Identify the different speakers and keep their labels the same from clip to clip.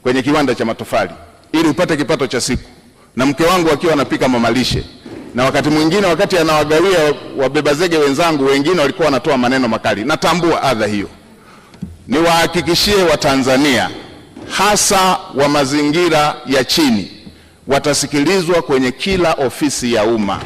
Speaker 1: kwenye kiwanda cha matofali ili upate kipato cha siku, na mke wangu akiwa anapika mamalishe, na wakati mwingine wakati anawagawia wabeba zege wenzangu wengine walikuwa wanatoa maneno makali. Natambua adha hiyo. Niwahakikishie Watanzania hasa wa mazingira ya chini watasikilizwa kwenye kila ofisi ya umma.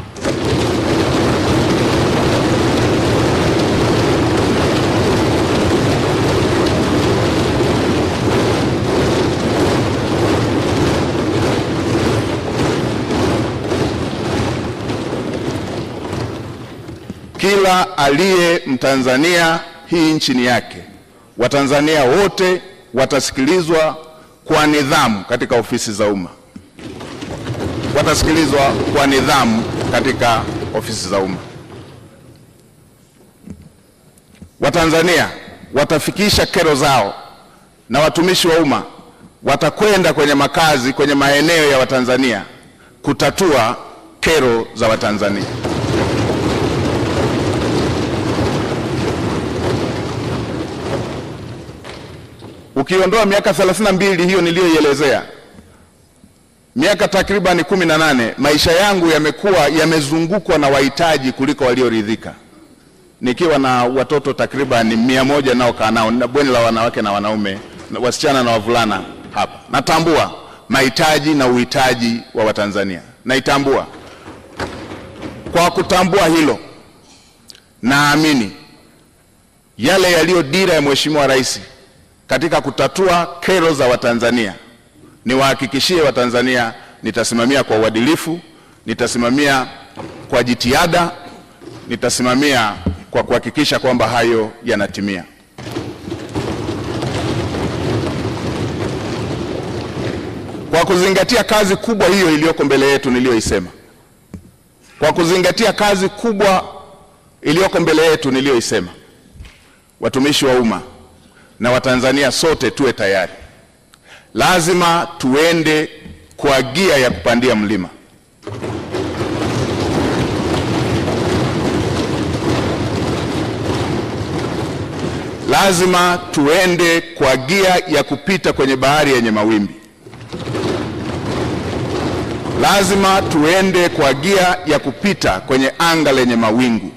Speaker 1: Kila aliye Mtanzania, hii nchi ni yake. Watanzania wote watasikilizwa kwa nidhamu katika ofisi za umma. Watasikilizwa kwa nidhamu katika ofisi za umma. Watanzania watafikisha kero zao, na watumishi wa umma watakwenda kwenye makazi, kwenye maeneo ya Watanzania kutatua kero za Watanzania. Ukiondoa miaka 32 hiyo niliyoielezea, miaka takriban 18 maisha yangu yamekuwa yamezungukwa na wahitaji kuliko walioridhika, nikiwa na watoto takriban 100 nao kaa nao na bweni la wanawake na wanaume, wasichana na wavulana hapa. Natambua mahitaji na uhitaji wa Watanzania, naitambua. Kwa kutambua hilo, naamini yale yaliyo dira ya Mheshimiwa Rais katika kutatua kero za Watanzania, niwahakikishie Watanzania nitasimamia kwa uadilifu, nitasimamia kwa jitihada, nitasimamia kwa kuhakikisha kwamba hayo yanatimia. Kwa kuzingatia kazi kubwa hiyo iliyoko mbele yetu niliyoisema, kwa kuzingatia kazi kubwa iliyoko mbele yetu niliyoisema, watumishi wa umma na Watanzania sote tuwe tayari. Lazima tuende kwa gia ya kupandia mlima. Lazima tuende kwa gia ya kupita kwenye bahari yenye mawimbi. Lazima tuende kwa gia ya kupita kwenye anga lenye mawingu.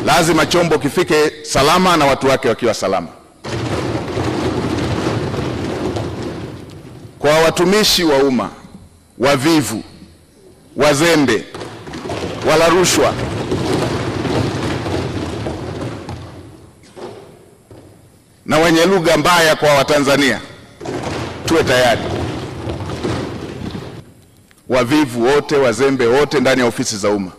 Speaker 1: Lazima chombo kifike salama na watu wake wakiwa salama. Kwa watumishi wa umma wavivu, wazembe, wala rushwa, na wenye lugha mbaya kwa Watanzania, tuwe tayari. Wavivu wote, wazembe wote ndani ya ofisi za umma,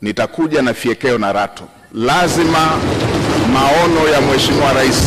Speaker 1: nitakuja na fiekeo na rato. Lazima maono ya Mheshimiwa Rais